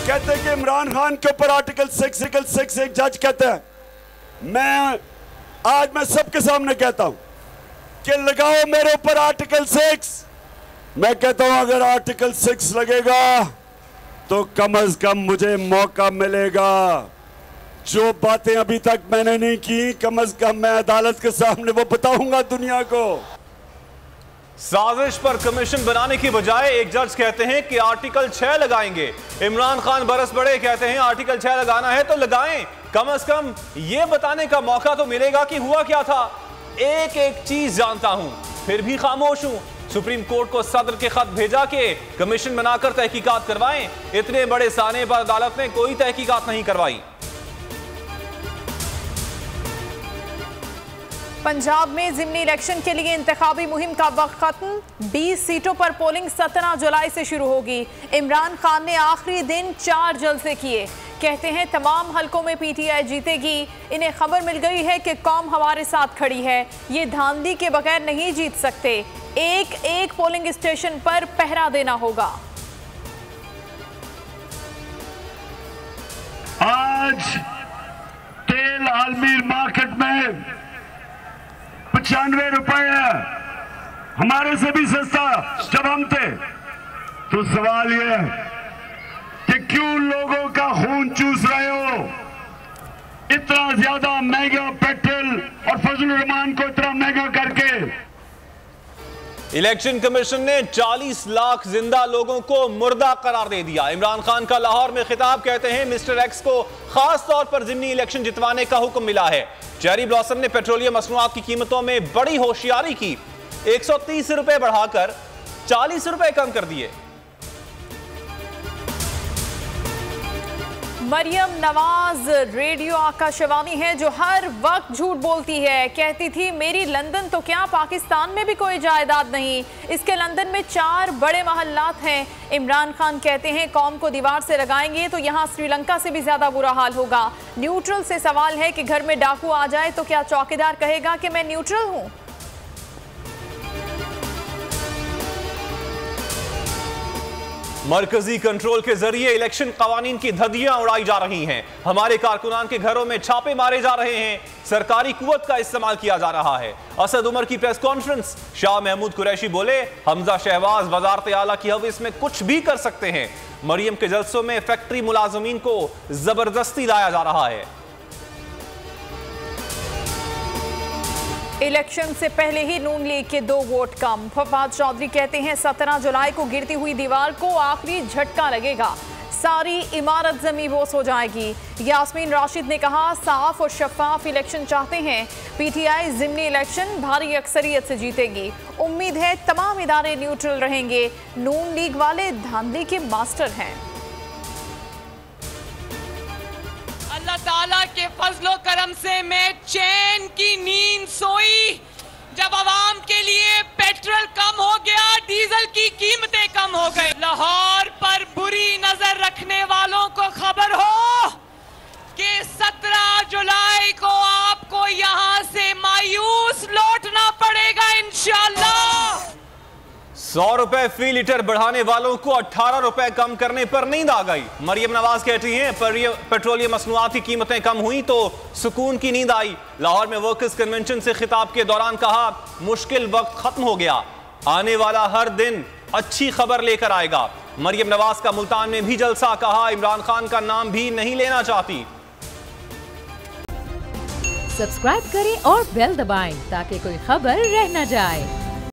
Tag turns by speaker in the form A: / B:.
A: कहते हैं कि इमरान खान के ऊपर आर्टिकल 6 एक जज कहता है, मैं सबके सामने कहता हूं कि लगाओ मेरे ऊपर आर्टिकल 6। मैं कहता हूं अगर आर्टिकल 6 लगेगा तो कम से कम मुझे मौका मिलेगा। जो बातें अभी तक मैंने नहीं की, कम से कम मैं अदालत के सामने वो बताऊंगा दुनिया को।
B: साजिश पर कमीशन बनाने की बजाय एक जज कहते हैं कि आर्टिकल 6 लगाएंगे। इमरान खान बरस पड़े कहते हैं आर्टिकल 6 लगाना है तो लगाएं, कम से कम ये बताने का मौका तो मिलेगा कि हुआ क्या था। एक एक चीज जानता हूं फिर भी खामोश हूं। सुप्रीम कोर्ट को सदर के खत भेजा के कमीशन बनाकर तहकीकात करवाएं। इतने बड़े साने पर अदालत ने कोई तहकीकात नहीं करवाई।
C: पंजाब में ज़िमनी इलेक्शन के लिए इंतखाबी मुहिम का वक्त खत्म। 20 सीटों पर पोलिंग 17 जुलाई से शुरू होगी। इमरान खान ने आखिरी दिन 4 जलसे किए। कहते हैं तमाम हलकों में पीटीआई जीतेगी। इन्हें खबर मिल गई है कि कौम हमारे साथ खड़ी है, ये धांधली के बगैर नहीं जीत सकते। एक एक पोलिंग स्टेशन पर पहरा देना होगा।
A: आज तेल आलमी मार्केट में 95 रुपए है, हमारे से भी सस्ता जब हम थे। तो सवाल ये है कि क्यों लोगों का खून चूस रहे हो? इतना ज्यादा महंगा पेट्रोल और फजलुर रहमान को इतना महंगा करके।
B: इलेक्शन कमीशन ने 40 लाख जिंदा लोगों को मुर्दा करार दे दिया। इमरान खान का लाहौर में खिताब, कहते हैं मिस्टर एक्स को खास तौर पर ज़िमनी इलेक्शन जितवाने का हुक्म मिला है। चेरी ब्लॉसम ने पेट्रोलियम मसनूआत की कीमतों में बड़ी होशियारी की। 130 रुपए बढ़ाकर 40 रुपए कम कर दिए।
C: मरियम नवाज रेडियो आकाशवाणी है जो हर वक्त झूठ बोलती है। कहती थी मेरी लंदन तो क्या पाकिस्तान में भी कोई जायदाद नहीं, इसके लंदन में 4 बड़े महल्लात हैं। इमरान खान कहते हैं कौम को दीवार से लगाएंगे तो यहाँ श्रीलंका से भी ज्यादा बुरा हाल होगा। न्यूट्रल से सवाल है कि घर में डाकू आ जाए तो क्या चौकीदार कहेगा कि मैं न्यूट्रल हूँ?
B: मरकजी कंट्रोल के जरिए इलेक्शन कवानीन की धज्जियां उड़ाई जा रही हैं। हमारे कारकुनान के घरों में छापे मारे जा रहे हैं। सरकारी कुव्वत का इस्तेमाल किया जा रहा है। असद उमर की प्रेस कॉन्फ्रेंस, शाह महमूद कुरैशी बोले हमजा शहबाज वजारत आला की हविस में कुछ भी कर सकते हैं। मरियम के जलसों में फैक्ट्री मुलाजमीन को जबरदस्ती लाया जा रहा है।
C: इलेक्शन से पहले ही नून लीग के 2 वोट कम। फवाद चौधरी कहते हैं 17 जुलाई को गिरती हुई दीवार को आखिरी झटका लगेगा, सारी इमारत जमी बोस हो जाएगी। यास्मीन राशिद ने कहा साफ और शफाफ इलेक्शन चाहते हैं। पीटीआई ज़िमनी इलेक्शन भारी अक्सरियत से जीतेगी। उम्मीद है तमाम इदारे न्यूट्रल रहेंगे। नून लीग वाले धांधली के मास्टर हैं।
D: अल्लाह ताला के फजलो करम से मैं चैन की नींद सोई जब आवाम के लिए पेट्रोल कम हो गया, डीजल की कीमतें कम हो गई। लाहौर पर बुरी नजर रखने वालों को खबर हो कि 17 जुलाई को आपको यहां से मायूस लौटना पड़ेगा इंशाअल्लाह।
B: 100 रुपए फी लीटर बढ़ाने वालों को 18 रुपए कम करने पर नींद आ गई। मरियम नवाज कहती हैं पेट्रोलियम मसनूआत की कीमतें कम हुई तो सुकून की नींद आई। लाहौर में वर्कर्स कन्वेंशन से खिताब के दौरान कहा मुश्किल वक्त खत्म हो गया, आने वाला हर दिन अच्छी खबर लेकर आएगा। मरियम नवाज का मुल्तान में भी जलसा, कहा इमरान खान का नाम भी नहीं लेना चाहती।
E: सब्सक्राइब करें और बेल दबाएं ताकि कोई खबर रह न जाए।